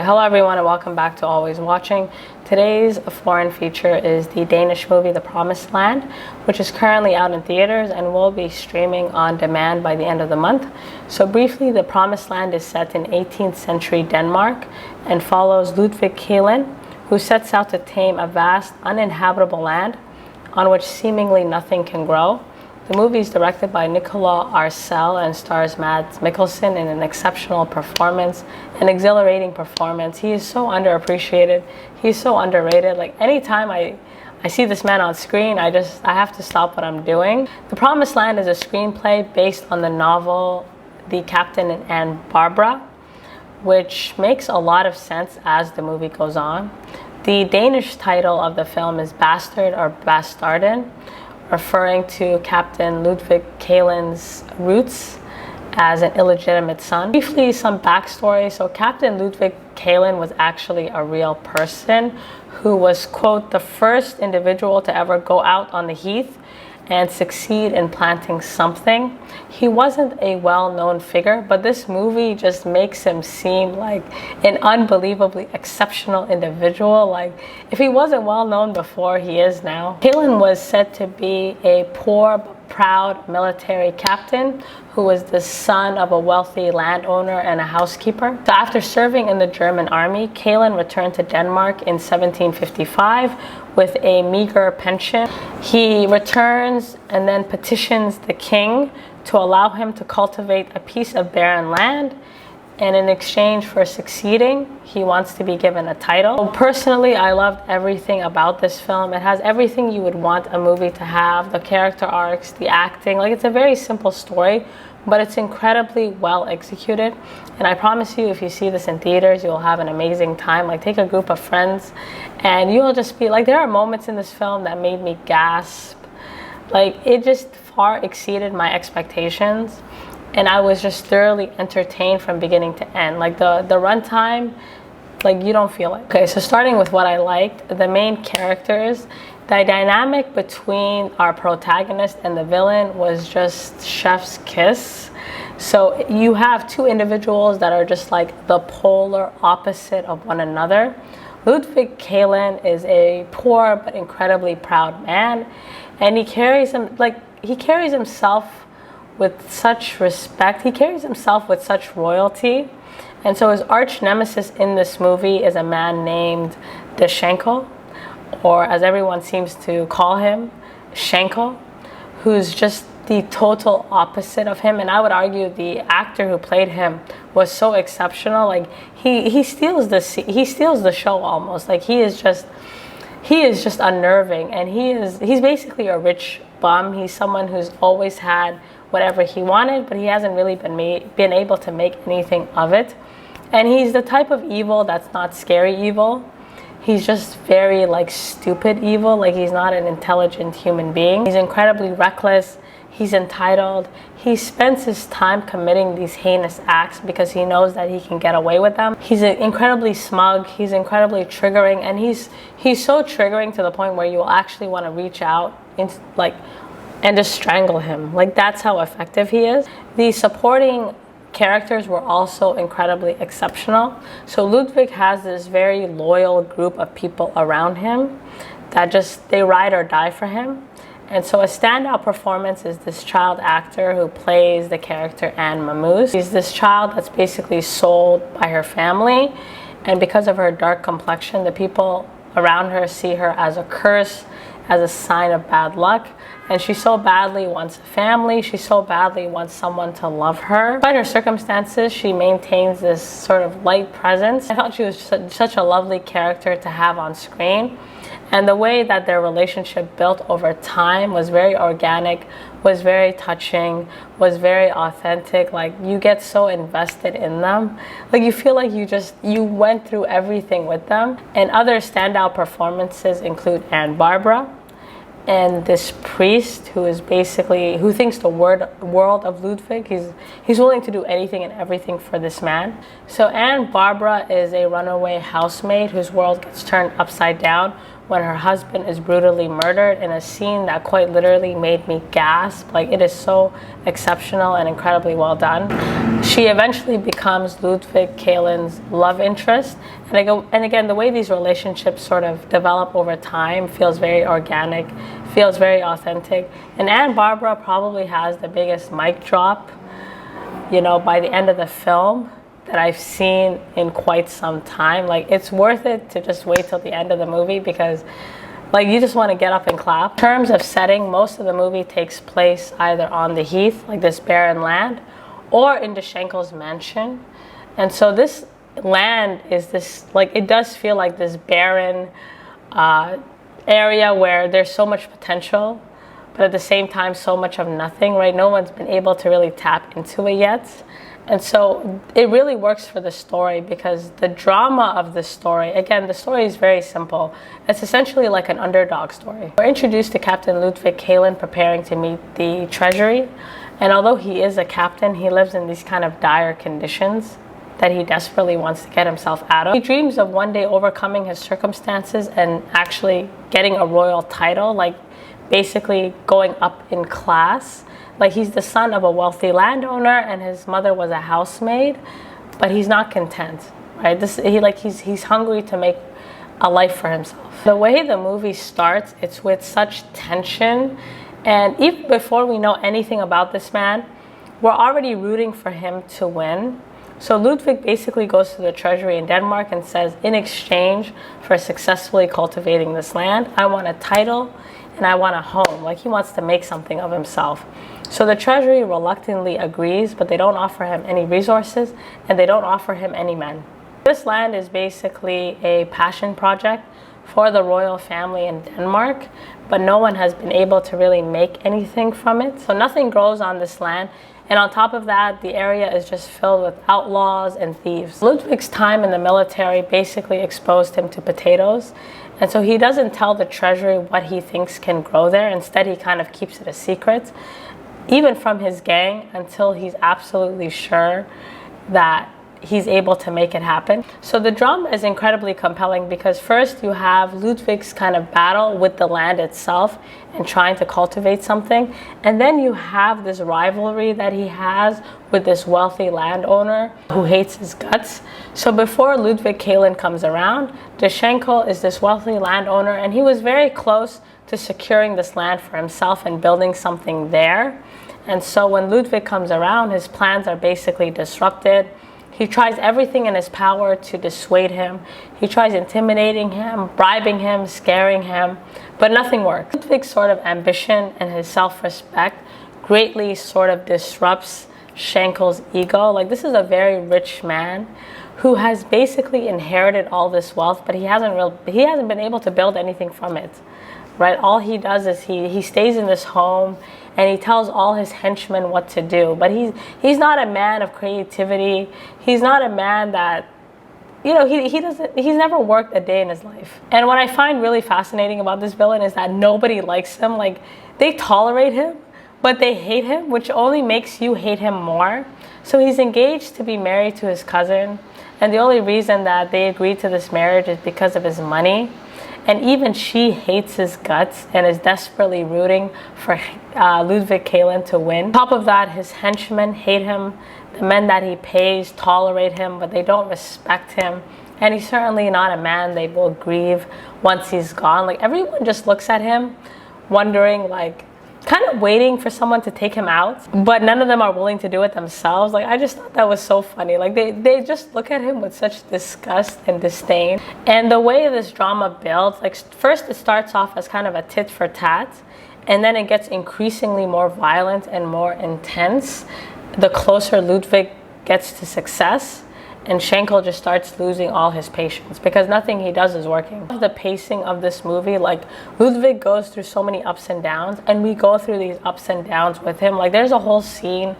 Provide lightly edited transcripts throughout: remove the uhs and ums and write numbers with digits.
Hello everyone and welcome back to Always Watching. Today's foreign feature is the Danish movie The Promised Land, which is currently out in theaters and will be streaming on demand by the end of the month. So briefly, The Promised Land is set in 18th century Denmark and follows Ludvig Kahlen, who sets out to tame a vast uninhabitable land on which seemingly nothing can grow. The movie is directed by Nicolas Arcel and stars Mads Mikkelsen in an exceptional performance, an exhilarating performance. He is so underappreciated. He's so underrated. Like, anytime I see this man on screen, I have to stop what I'm doing. The Promised Land is a screenplay based on the novel The Capt and Barbara, which makes a lot of sense as the movie goes on. The Danish title of the film is Bastard or Bastarden, referring to Captain Ludvig Kahlen's roots as an illegitimate son. Briefly, some backstory. So Captain Ludvig Kahlen was actually a real person who was, quote, the first individual to ever go out on the heath and succeed in planting something. He wasn't a well-known figure, but this movie just makes him seem like an unbelievably exceptional individual. Like, if he wasn't well-known before, he is now. Kahlen was said to be a poor but proud military captain who was the son of a wealthy landowner and a housekeeper. So after serving in the German army, Kahlen returned to Denmark in 1755 with a meager pension. He returns and then petitions the king to allow him to cultivate a piece of barren land, and in exchange for succeeding, he wants to be given a title. Personally, I loved everything about this film. It has everything you would want a movie to have: the character arcs, the acting. Like, it's a very simple story, but it's incredibly well executed. And I promise you, if you see this in theaters, you'll have an amazing time. Like, take a group of friends and you'll just be like, there are moments in this film that made me gasp. Like, it just far exceeded my expectations. And I was just thoroughly entertained from beginning to end. Like, the runtime, like, you don't feel it. Okay, so starting with what I liked, the main characters, the dynamic between our protagonist and the villain was just chef's kiss. So you have two individuals that are just like the polar opposite of one another. Ludvig Kahlen is a poor but incredibly proud man, and he carries himself with such respect. He carries himself with such royalty. And so his arch nemesis in this movie is a man named De Schinkel, or as everyone seems to call him, Schinkel, who's just the total opposite of him. And I would argue the actor who played him was so exceptional. Like, he steals the show almost. Like, he is just unnerving, and he's basically a rich bum. He's someone who's always had whatever he wanted, but he hasn't really been able to make anything of it. And he's the type of evil that's not scary evil. He's just very, like, stupid evil. Like, he's not an intelligent human being. He's incredibly reckless. He's entitled. He spends his time committing these heinous acts because he knows that he can get away with them. He's incredibly smug. He's incredibly triggering, and he's so triggering to the point where you will actually want to reach out and just strangle him. Like, that's how effective he is. The supporting characters were also incredibly exceptional. So Ludwig has this very loyal group of people around him that they ride or die for him. And so a standout performance is this child actor who plays the character Anne Mamous. She's this child that's basically sold by her family, and because of her dark complexion, the people around her see her as a curse, as a sign of bad luck. And she so badly wants a family. She so badly wants someone to love her. Despite her circumstances, she maintains this sort of light presence. I thought she was such a lovely character to have on screen. And the way that their relationship built over time was very organic, was very touching, was very authentic. Like, you get so invested in them. Like, you feel like you went through everything with them. And other standout performances include Anne Barbara, and this priest who thinks the world of Ludwig. He's willing to do anything and everything for this man. So Anne Barbara is a runaway housemaid whose world gets turned upside down when her husband is brutally murdered, in a scene that quite literally made me gasp. Like, it is so exceptional and incredibly well done. She eventually becomes Ludvig Kahlen's love interest. And again, the way these relationships sort of develop over time feels very organic, feels very authentic. And Anne Barbara probably has the biggest mic drop, you know, by the end of the film that I've seen in quite some time. Like, it's worth it to just wait till the end of the movie because, like, you just want to get up and clap. In terms of setting, most of the movie takes place either on the heath, like this barren land, or in De Schinkel's mansion. And so this land is this, like, it does feel like this barren area where there's so much potential, but at the same time, so much of nothing, right? No one's been able to really tap into it yet. And so it really works for the story because the drama of the story, again, the story is very simple. It's essentially like an underdog story. We're introduced to Captain Ludvig Kahlen preparing to meet the treasury. And although he is a captain, he lives in these kind of dire conditions that he desperately wants to get himself out of. He dreams of one day overcoming his circumstances and actually getting a royal title, like basically going up in class. Like, he's the son of a wealthy landowner and his mother was a housemaid, but he's not content, right? He's hungry to make a life for himself. The way the movie starts, it's with such tension, and even before we know anything about this man, we're already rooting for him to win. So Ludvig basically goes to the treasury in Denmark and says, in exchange for successfully cultivating this land, I want a title and I want a home. Like, he wants to make something of himself. So the treasury reluctantly agrees, but they don't offer him any resources and they don't offer him any men. This land is basically a passion project for the royal family in Denmark, but no one has been able to really make anything from it. So nothing grows on this land. And on top of that, the area is just filled with outlaws and thieves. Ludwig's time in the military basically exposed him to potatoes. And so he doesn't tell the treasury what he thinks can grow there. Instead, he kind of keeps it a secret, even from his gang, until he's absolutely sure that he's able to make it happen. So the drama is incredibly compelling because first you have Ludwig's kind of battle with the land itself and trying to cultivate something. And then you have this rivalry that he has with this wealthy landowner who hates his guts. So before Ludvig Kahlen comes around, De Schinkel is this wealthy landowner and he was very close to securing this land for himself and building something there. And so when Ludwig comes around, his plans are basically disrupted. He tries everything in his power to dissuade him. He tries intimidating him, bribing him, scaring him, but nothing works. Ludwig's sort of ambition and his self-respect greatly sort of disrupts Schinkel's ego. Like, this is a very rich man who has basically inherited all this wealth, but he hasn't been able to build anything from it, right? All he does is he stays in this home and he tells all his henchmen what to do. But he's not a man of creativity. He's not a man that, you know, he's never worked a day in his life. And what I find really fascinating about this villain is that nobody likes him. Like, they tolerate him, but they hate him, which only makes you hate him more. So he's engaged to be married to his cousin. And the only reason that they agreed to this marriage is because of his money. And even she hates his guts and is desperately rooting for Ludvig Kahlen to win. On top of that, his henchmen hate him. The men that he pays tolerate him, but they don't respect him. And he's certainly not a man they will grieve once he's gone. Like, everyone just looks at him wondering, like, kind of waiting for someone to take him out, but none of them are willing to do it themselves. Like, I just thought that was so funny. Like, they just look at him with such disgust and disdain. And the way this drama builds, like, first it starts off as kind of a tit for tat, and then it gets increasingly more violent and more intense the closer Ludwig gets to success. And Schinkel just starts losing all his patience because nothing he does is working. The pacing of this movie, like, Ludwig goes through so many ups and downs, and we go through these ups and downs with him. Like, there's a whole scene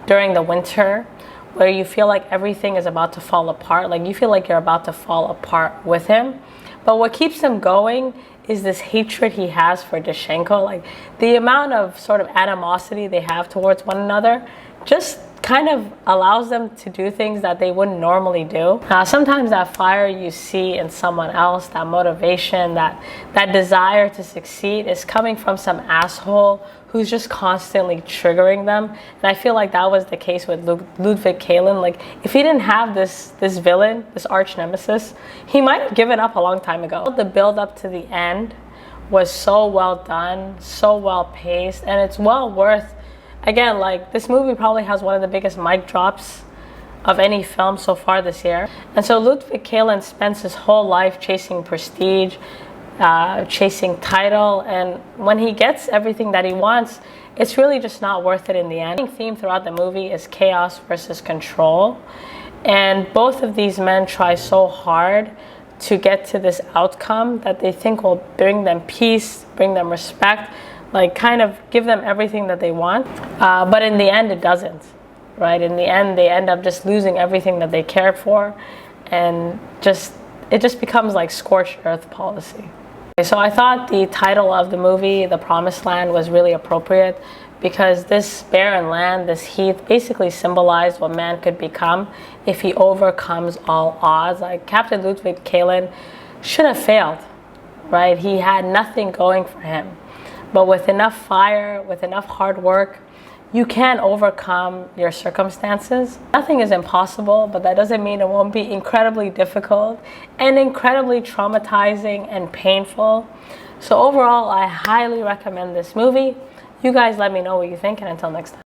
during the winter where you feel like everything is about to fall apart. Like, you feel like you're about to fall apart with him. But what keeps him going is this hatred he has for De Schinkel. Like, the amount of sort of animosity they have towards one another just kind of allows them to do things that they wouldn't normally do. Sometimes that fire you see in someone else, that motivation, that desire to succeed is coming from some asshole who's just constantly triggering them. And I feel like that was the case with Ludvig Kahlen. Like, if he didn't have this villain, this arch nemesis, he might have given up a long time ago. The build up to the end was so well done, so well paced, and it's well worth. Again, like, this movie probably has one of the biggest mic drops of any film so far this year. And so Ludvig Kahlen spends his whole life chasing prestige, chasing title, and when he gets everything that he wants, it's really just not worth it in the end. The theme throughout the movie is chaos versus control, and both of these men try so hard to get to this outcome that they think will bring them peace, bring them respect, like kind of give them everything that they want, but in the end it doesn't, right? In the end they end up just losing everything that they cared for, and it just becomes like scorched earth policy. So I thought the title of the movie, The Promised Land, was really appropriate because this barren land, this heath, basically symbolized what man could become if he overcomes all odds. Like, Captain Ludvig Kahlen should have failed, right? He had nothing going for him. But with enough fire, with enough hard work, you can overcome your circumstances. Nothing is impossible, but that doesn't mean it won't be incredibly difficult and incredibly traumatizing and painful. So overall, I highly recommend this movie. You guys let me know what you think, and until next time.